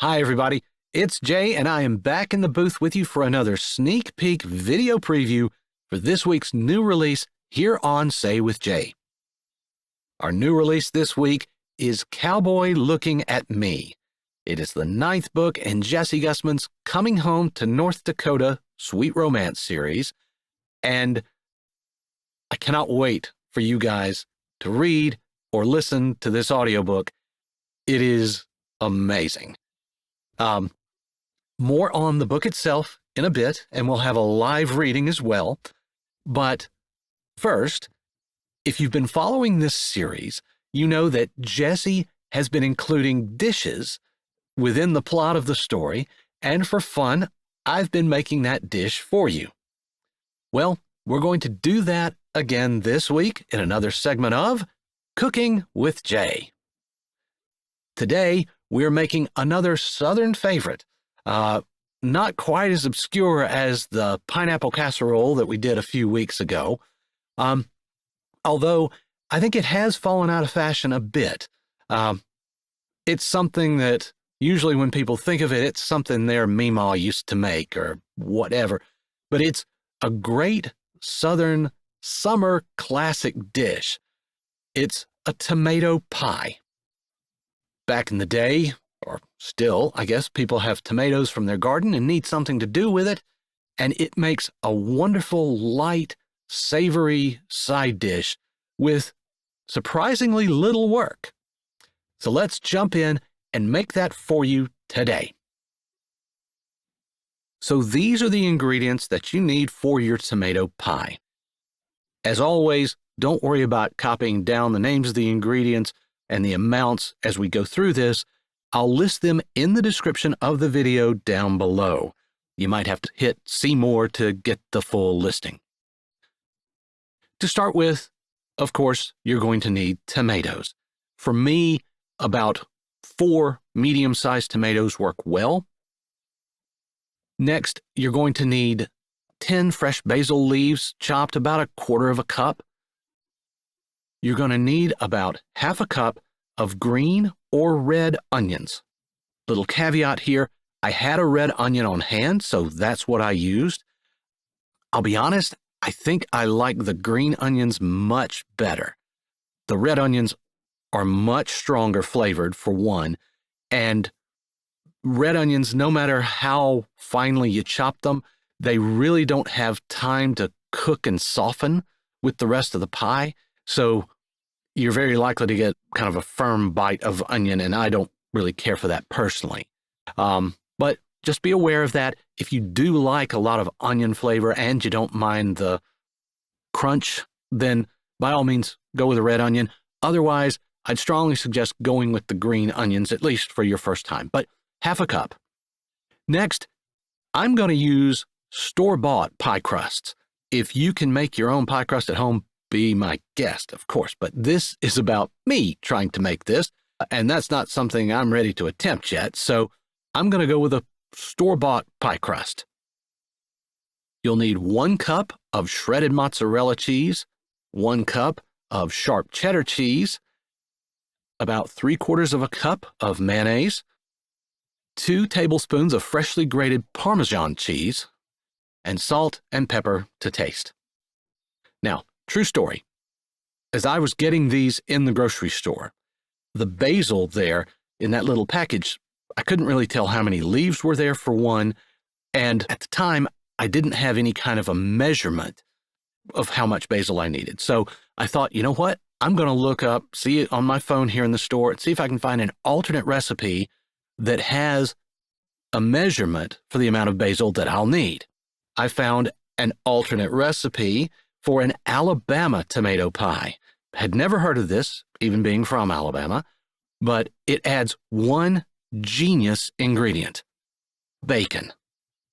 Hi, everybody. It's Jay, and I am back in the booth with you for another sneak peek video preview for this week's new release here on Say with Jay. Our new release this week is Cowboy Looking at Me. It is the 9th book in Jessie Gussman's Coming Home to North Dakota Sweet Romance series, and I cannot wait for you guys to read or listen to this audiobook. It is amazing. More on the book itself in a bit, and we'll have a live reading as well. But first, if you've been following this series, you know that Jessie has been including dishes within the plot of the story, and for fun, I've been making that dish for you. Well, we're going to do that again this week in another segment of Cooking with Jay. Today, we're making another Southern favorite, not quite as obscure as the pineapple casserole that we did a few weeks ago, although I think it has fallen out of fashion a bit. It's something that usually when people think of it, it's something their Meemaw used to make or whatever, but it's a great Southern summer classic dish. It's a tomato pie. Back in the day, or still, I guess, people have tomatoes from their garden and need something to do with it, and it makes a wonderful, light, savory side dish with surprisingly little work. So let's jump in and make that for you today. So these are the ingredients that you need for your tomato pie. As always, don't worry about copying down the names of the ingredients and the amounts as we go through this. I'll list them in the description of the video down below. You might have to hit see more to get the full listing. To start with, of course, you're going to need tomatoes. For me, about 4 medium-sized tomatoes work well. Next, you're going to need 10 fresh basil leaves, chopped about 1/4 cup. You're going to need about 1/2 cup of green or red onions. Little caveat here, I had a red onion on hand, so that's what I used. I'll be honest, I think I like the green onions much better. The red onions are much stronger flavored, for one, and red onions, no matter how finely you chop them, they really don't have time to cook and soften with the rest of the pie, so you're very likely to get kind of a firm bite of onion, and I don't really care for that personally. But just be aware of that. If you do like a lot of onion flavor and you don't mind the crunch, then by all means, go with a red onion. Otherwise, I'd strongly suggest going with the green onions, at least for your first time, but 1/2 cup. Next, I'm going to use store-bought pie crusts. If you can make your own pie crust at home, be my guest, of course, but this is about me trying to make this, and that's not something I'm ready to attempt yet, so I'm going to go with a store-bought pie crust. You'll need 1 cup of shredded mozzarella cheese, 1 cup of sharp cheddar cheese, about 3/4 cup of mayonnaise, 2 tablespoons of freshly grated Parmesan cheese, and salt and pepper to taste. Now, true story. As I was getting these in the grocery store, the basil there in that little package, I couldn't really tell how many leaves were there for one, and at the time, I didn't have any kind of a measurement of how much basil I needed. So I thought, you know what? I'm going to look up, see it on my phone here in the store, and see if I can find an alternate recipe that has a measurement for the amount of basil that I'll need. I found an alternate recipe for an Alabama tomato pie. Had never heard of this, even being from Alabama, but it adds one genius ingredient: bacon.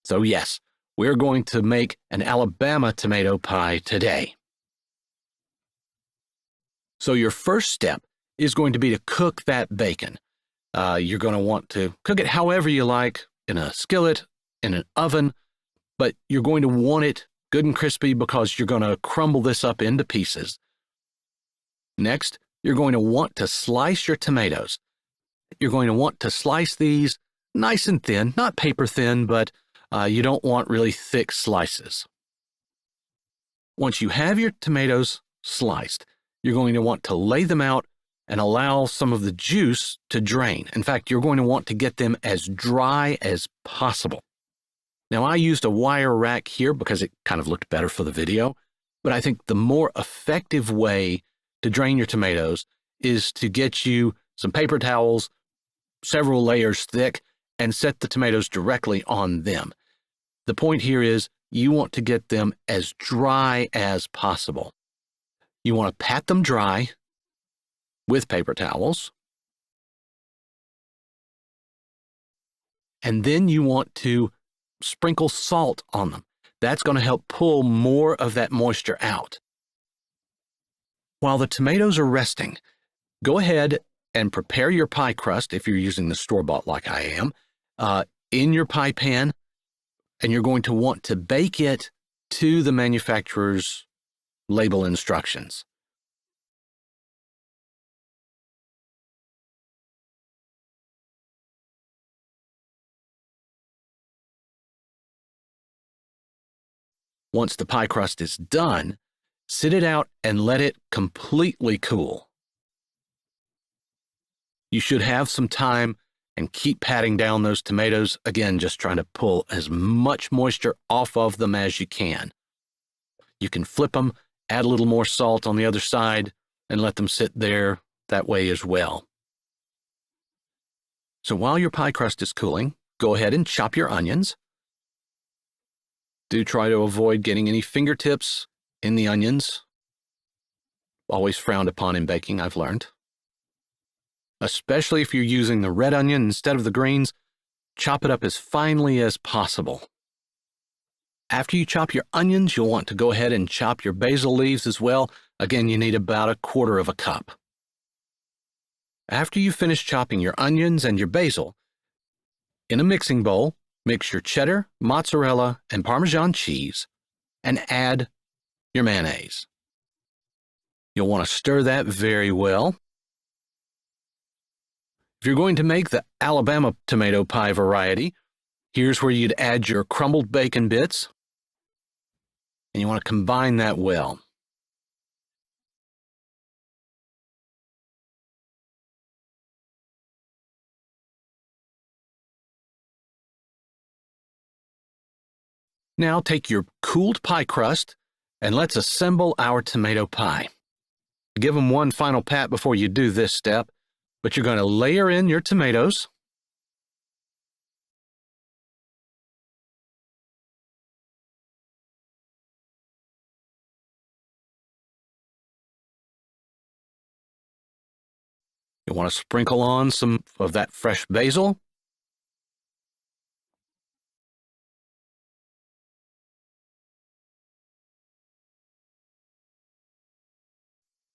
So yes, we're going to make an Alabama tomato pie today. So your first step is going to be to cook that bacon. You're going to want to cook it however you like, in a skillet, in an oven, but you're going to want it good and crispy because you're going to crumble this up into pieces. Next, you're going to want to slice your tomatoes. You're going to want to slice these nice and thin, not paper thin, but you don't want really thick slices. Once you have your tomatoes sliced, you're going to want to lay them out and allow some of the juice to drain. In fact, you're going to want to get them as dry as possible. Now, I used a wire rack here because it kind of looked better for the video, but I think the more effective way to drain your tomatoes is to get you some paper towels, several layers thick, and set the tomatoes directly on them. The point here is you want to get them as dry as possible. You want to pat them dry with paper towels. And then you want to sprinkle salt on them. That's going to help pull more of that moisture out. While the tomatoes are resting, go ahead and prepare your pie crust, if you're using the store-bought like I am, in your pie pan, and you're going to want to bake it to the manufacturer's label instructions. Once the pie crust is done, sit it out and let it completely cool. You should have some time and keep patting down those tomatoes, again, just trying to pull as much moisture off of them as you can. You can flip them, add a little more salt on the other side, and let them sit there that way as well. So while your pie crust is cooling, go ahead and chop your onions. Do try to avoid getting any fingertips in the onions. Always frowned upon in baking, I've learned. Especially if you're using the red onion instead of the greens, chop it up as finely as possible. After you chop your onions, you'll want to go ahead and chop your basil leaves as well. Again, you need about 1/4 cup. After you finish chopping your onions and your basil, in a mixing bowl, mix your cheddar, mozzarella, and Parmesan cheese, and add your mayonnaise. You'll want to stir that very well. If you're going to make the Alabama tomato pie variety, here's where you'd add your crumbled bacon bits, and you want to combine that well. Now take your cooled pie crust and let's assemble our tomato pie. Give them one final pat before you do this step, but you're going to layer in your tomatoes. You want to sprinkle on some of that fresh basil.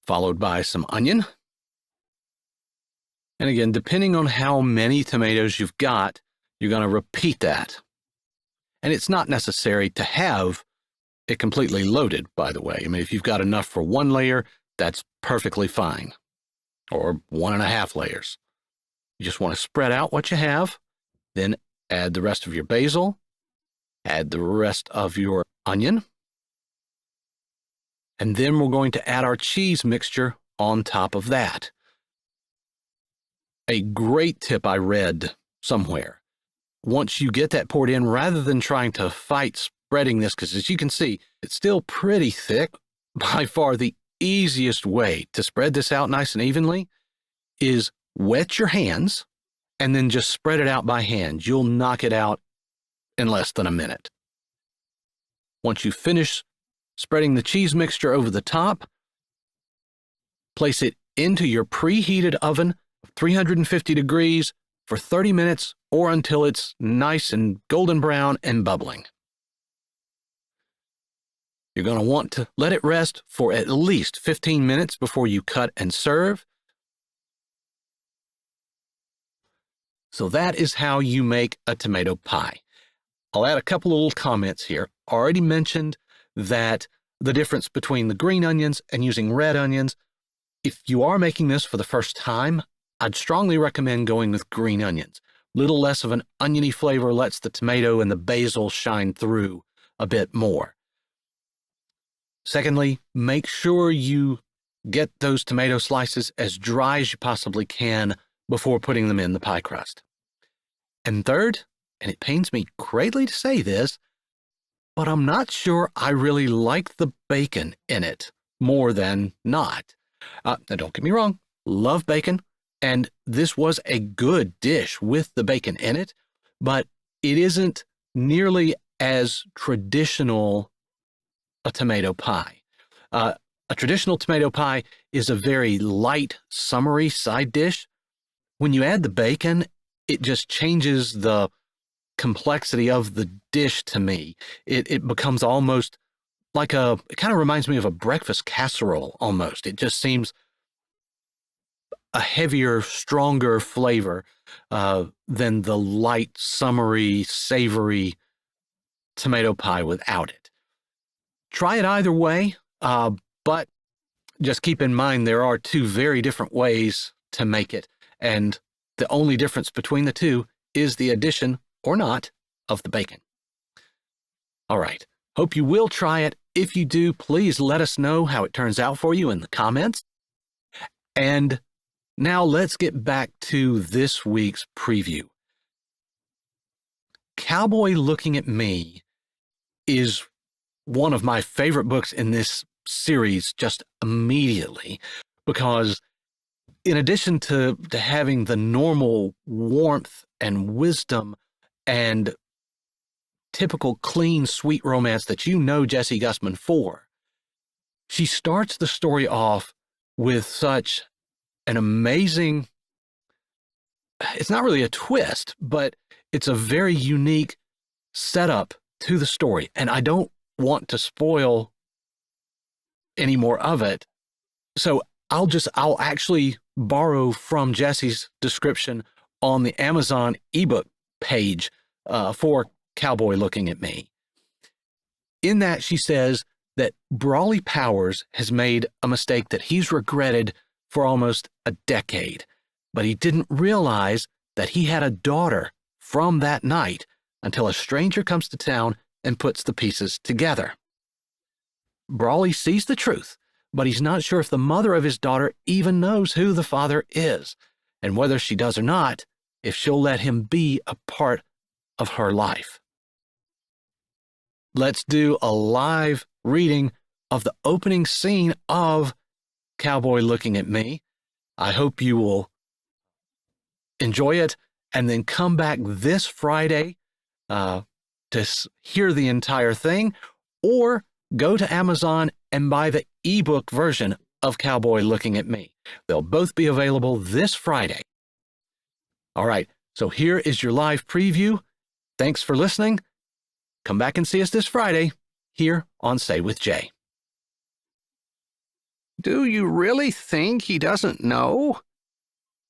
Followed by some onion. And again, depending on how many tomatoes you've got, you're going to repeat that. And it's not necessary to have it completely loaded, by the way. I mean, if you've got enough for one layer, that's perfectly fine. Or 1.5 layers. You just want to spread out what you have, then add the rest of your basil, add the rest of your onion, and then we're going to add our cheese mixture on top of that. A great tip I read somewhere. Once you get that poured in, rather than trying to fight spreading this, because as you can see, it's still pretty thick, by far the easiest way to spread this out nice and evenly is wet your hands and then just spread it out by hand. You'll knock it out in less than a minute. Once you finish spreading the cheese mixture over the top, place it into your preheated oven of 350 degrees for 30 minutes or until it's nice and golden brown and bubbling. You're going to want to let it rest for at least 15 minutes before you cut and serve. So that is how you make a tomato pie. I'll add a couple of little comments here. Already mentioned that the difference between the green onions and using red onions. If you are making this for the first time, I'd strongly recommend going with green onions. Little less of an oniony flavor lets the tomato and the basil shine through a bit more. Secondly, make sure you get those tomato slices as dry as you possibly can before putting them in the pie crust. And third, and it pains me greatly to say this, but I'm not sure I really like the bacon in it more than not. Now don't get me wrong, love bacon, and this was a good dish with the bacon in it, but it isn't nearly as traditional a tomato pie. A traditional tomato pie is a very light, summery side dish. When you add the bacon, it just changes the complexity of the dish to me. It becomes almost like it kind of reminds me of a breakfast casserole almost. It just seems a heavier, stronger flavor than the light, summery, savory tomato pie without it. Try it either way, but just keep in mind there are two very different ways to make it, and the only difference between the two is the addition, or not, of the bacon. All right, hope you will try it. If you do, please let us know how it turns out for you in the comments. And now let's get back to this week's preview. Cowboy Looking at Me is one of my favorite books in this series just immediately, because in addition to having the normal warmth and wisdom and typical clean, sweet romance that you know Jessie Gussman for, she starts the story off with such an amazing, it's not really a twist, but it's a very unique setup to the story. And I don't want to spoil any more of it. So I'll actually borrow from Jessie's description on the Amazon ebook page for Cowboy Looking at Me. In that, she says that Brawley Powers has made a mistake that he's regretted for almost a decade, but he didn't realize that he had a daughter from that night until a stranger comes to town and puts the pieces together. Brawley sees the truth, but he's not sure if the mother of his daughter even knows who the father is, and whether she does or not, if she'll let him be a part of her life. Let's do a live reading of the opening scene of Cowboy Looking at Me. I hope you will enjoy it and then come back this Friday to hear the entire thing, or go to Amazon and buy the ebook version of Cowboy Looking at Me. They'll both be available this Friday. All right, so here is your live preview. Thanks for listening. Come back and see us this Friday here on Say with Jay. Do you really think he doesn't know?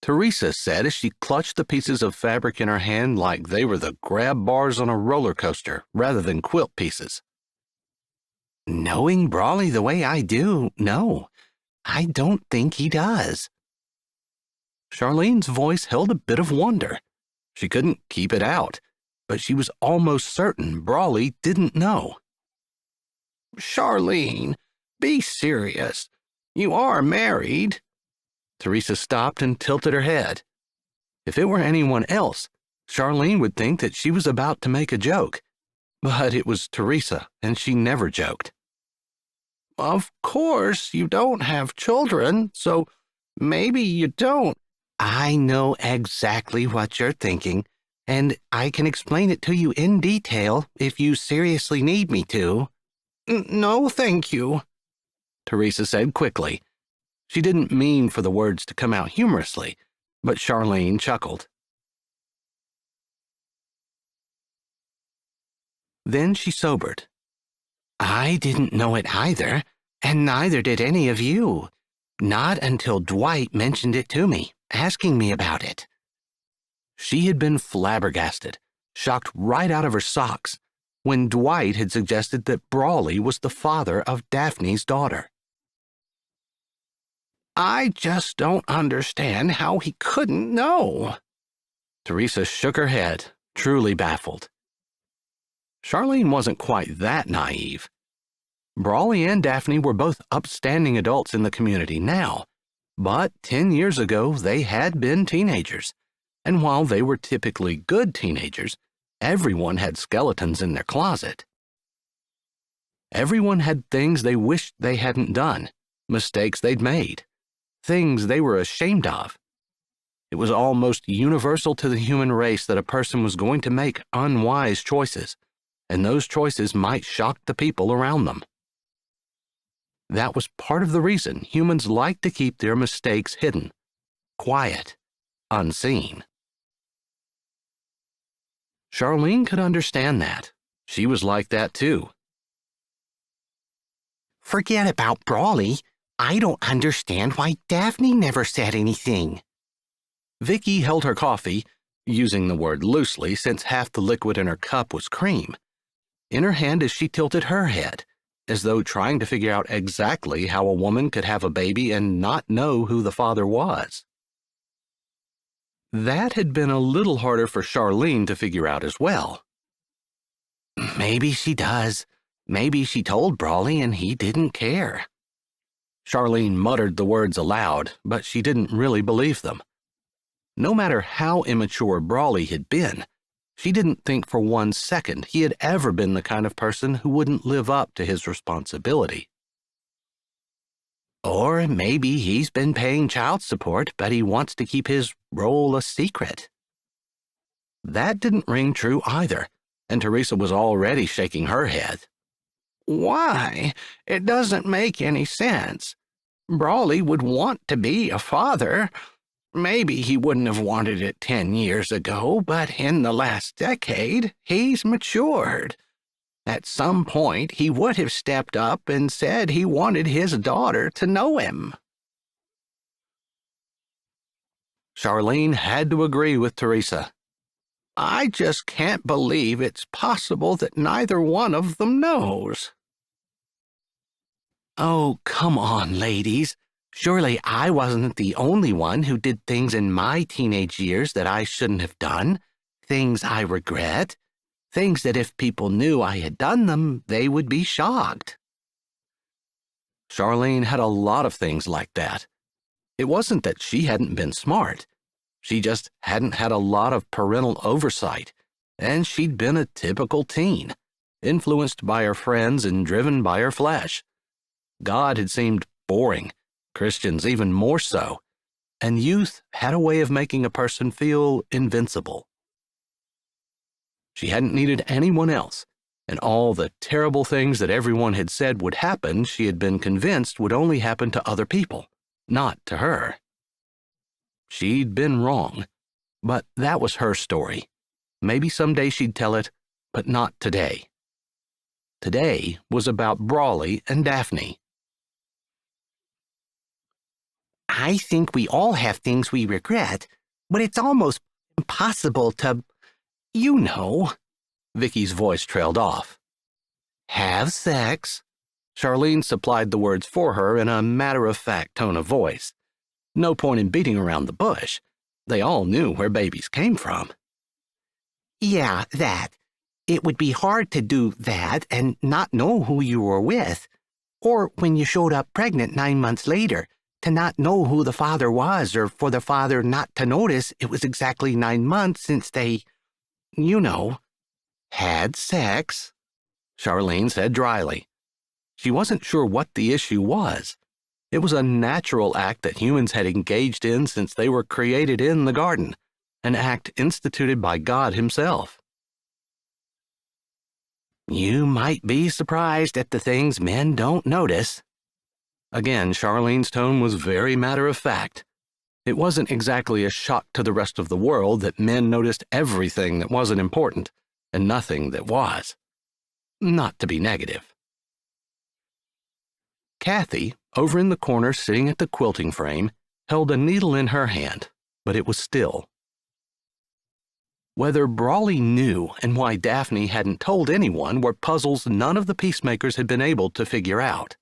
Teresa said as she clutched the pieces of fabric in her hand like they were the grab bars on a roller coaster rather than quilt pieces. Knowing Brawley the way I do, no, I don't think he does. Charlene's voice held a bit of wonder. She couldn't keep it out, but she was almost certain Brawley didn't know. Charlene, be serious. You are married. Teresa stopped and tilted her head. If it were anyone else, Charlene would think that she was about to make a joke. But it was Teresa, and she never joked. Of course, you don't have children, so maybe you don't. I know exactly what you're thinking, and I can explain it to you in detail if you seriously need me to. No, thank you, Teresa said quickly. She didn't mean for the words to come out humorously, but Charlene chuckled. Then she sobered. I didn't know it either, and neither did any of you. Not until Dwight mentioned it to me, asking me about it. She had been flabbergasted, shocked right out of her socks, when Dwight had suggested that Brawley was the father of Daphne's daughter. I just don't understand how he couldn't know. Teresa shook her head, truly baffled. Charlene wasn't quite that naive. Brawley and Daphne were both upstanding adults in the community now, but 10 years ago they had been teenagers, and while they were typically good teenagers, everyone had skeletons in their closet. Everyone had things they wished they hadn't done, mistakes they'd made, things they were ashamed of. It was almost universal to the human race that a person was going to make unwise choices, and those choices might shock the people around them. That was part of the reason humans like to keep their mistakes hidden, quiet, unseen. Charlene could understand that. She was like that too. Forget about Brawley. I don't understand why Daphne never said anything. Vicky held her coffee, using the word loosely since half the liquid in her cup was cream, in her hand as she tilted her head, as though trying to figure out exactly how a woman could have a baby and not know who the father was. That had been a little harder for Charlene to figure out as well. Maybe she does. Maybe she told Brawley and he didn't care. Charlene muttered the words aloud, but she didn't really believe them. No matter how immature Brawley had been, she didn't think for 1 second he had ever been the kind of person who wouldn't live up to his responsibility. Or maybe he's been paying child support, but he wants to keep his role a secret. That didn't ring true either, and Teresa was already shaking her head. Why? It doesn't make any sense. Brawley would want to be a father. Maybe he wouldn't have wanted it 10 years ago, but in the last decade, he's matured. At some point, he would have stepped up and said he wanted his daughter to know him. Charlene had to agree with Teresa. I just can't believe it's possible that neither one of them knows. Oh, come on, ladies. Surely I wasn't the only one who did things in my teenage years that I shouldn't have done, things I regret, things that if people knew I had done them, they would be shocked. Charlene had a lot of things like that. It wasn't that she hadn't been smart. She just hadn't had a lot of parental oversight, and she'd been a typical teen, influenced by her friends and driven by her flesh. God had seemed boring, Christians even more so, and youth had a way of making a person feel invincible. She hadn't needed anyone else, and all the terrible things that everyone had said would happen she had been convinced would only happen to other people, not to her. She'd been wrong, but that was her story. Maybe someday she'd tell it, but not today. Today was about Brawley and Daphne. I think we all have things we regret, but it's almost impossible to, you know. Vicky's voice trailed off. Have sex. Charlene supplied the words for her in a matter-of-fact tone of voice. No point in beating around the bush. They all knew where babies came from. Yeah, that. It would be hard to do that and not know who you were with. Or when you showed up pregnant 9 months later, to not know who the father was, or for the father not to notice it was exactly 9 months since they, you know, had sex, Charlene said dryly. She wasn't sure what the issue was. It was a natural act that humans had engaged in since they were created in the garden, an act instituted by God himself. You might be surprised at the things men don't notice. Again, Charlene's tone was very matter-of-fact. It wasn't exactly a shock to the rest of the world that men noticed everything that wasn't important and nothing that was. Not to be negative. Kathy, over in the corner sitting at the quilting frame, held a needle in her hand, but it was still. Whether Brawley knew and why Daphne hadn't told anyone were puzzles none of the peacemakers had been able to figure out.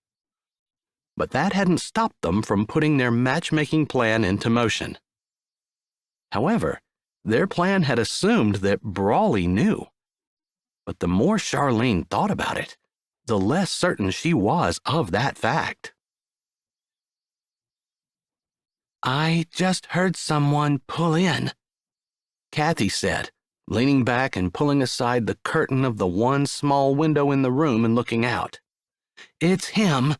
But that hadn't stopped them from putting their matchmaking plan into motion. However, Their plan had assumed that Brawley knew. But the more Charlene thought about it, the less certain she was of that fact. "I just heard someone pull in," Kathy said, leaning back and pulling aside the curtain of the one small window in the room and looking out. "It's him."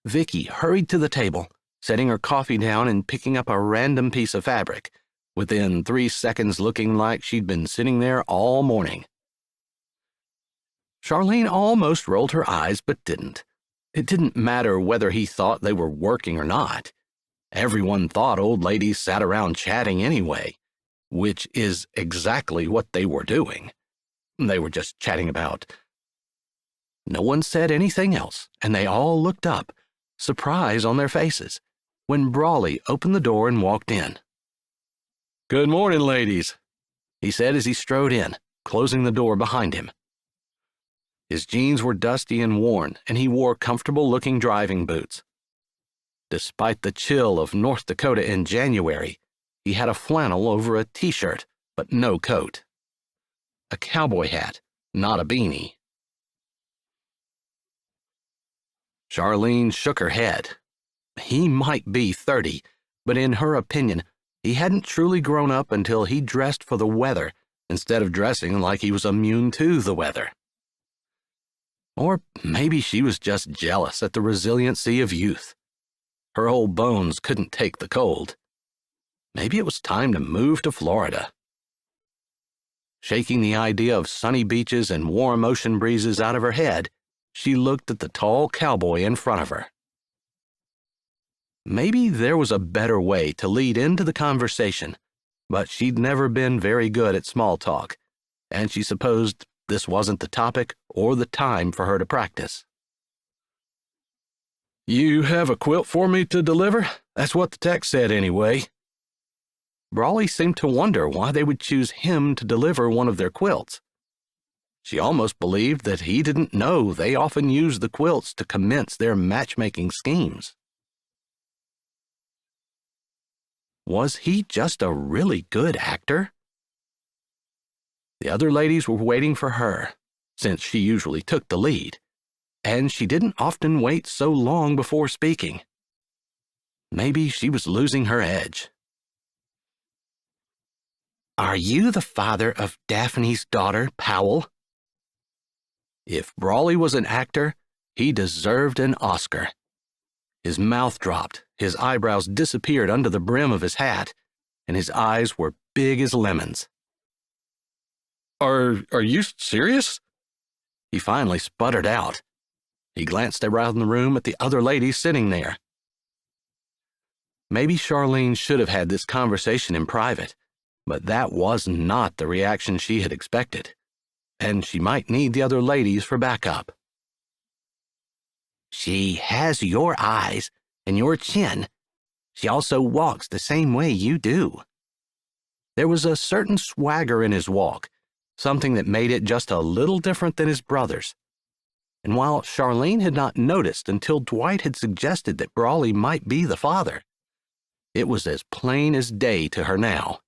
Vicky hurried to the table, setting her coffee down and picking up a random piece of fabric, within 3 seconds looking like she'd been sitting there all morning. Charlene almost rolled her eyes but didn't. It didn't matter whether he thought they were working or not. Everyone thought old ladies sat around chatting anyway, which is exactly what they were doing. They were just chatting about. No one said anything else, and they all looked up, surprise on their faces, when Brawley opened the door and walked in. "Good morning, ladies," he said as he strode in, closing the door behind him. His jeans were dusty and worn, and he wore comfortable-looking driving boots. Despite the chill of North Dakota in January, he had a flannel over a t-shirt, but no coat. A cowboy hat, not a beanie. Charlene shook her head. He might be 30, but in her opinion, he hadn't truly grown up until he dressed for the weather instead of dressing like he was immune to the weather. Or maybe she was just jealous at the resiliency of youth. Her old bones couldn't take the cold. Maybe it was time to move to Florida. Shaking the idea of sunny beaches and warm ocean breezes out of her head, she looked at the tall cowboy in front of her. Maybe there was a better way to lead into the conversation, but she'd never been very good at small talk, and she supposed this wasn't the topic or the time for her to practice. "You have a quilt for me to deliver? That's what the text said anyway." Brawley seemed to wonder why they would choose him to deliver one of their quilts. She almost believed that he didn't know they often used the quilts to commence their matchmaking schemes. Was he just a really good actor? The other ladies were waiting for her, since she usually took the lead, and she didn't often wait so long before speaking. Maybe she was losing her edge. "Are you the father of Daphne's daughter, Powell?" If Brawley was an actor, he deserved an Oscar. His mouth dropped, his eyebrows disappeared under the brim of his hat, and his eyes were big as lemons. Are you serious?" He finally sputtered out. He glanced around the room at the other ladies sitting there. Maybe Charlene should have had this conversation in private, but that was not the reaction she had expected, and she might need the other ladies for backup. "She has your eyes and your chin. She also walks the same way you do." There was a certain swagger in his walk, something that made it just a little different than his brother's. And while Charlene had not noticed until Dwight had suggested that Brawley might be the father, it was as plain as day to her now.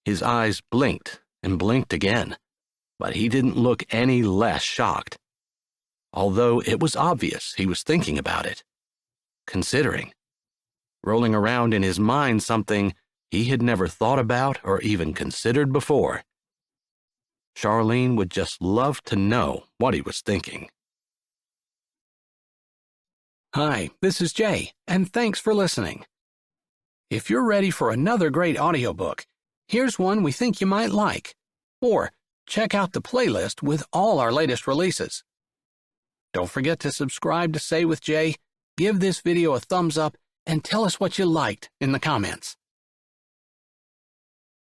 His eyes blinked and blinked again, but he didn't look any less shocked, although it was obvious he was thinking about it, considering, rolling around in his mind something he had never thought about or even considered before. Charlene would just love to know what he was thinking. Hi, this is Jay, and thanks for listening. If you're ready for another great audiobook, here's one we think you might like. Or check out the playlist with all our latest releases. Don't forget to subscribe to Say with Jay, give this video a thumbs up, and tell us what you liked in the comments.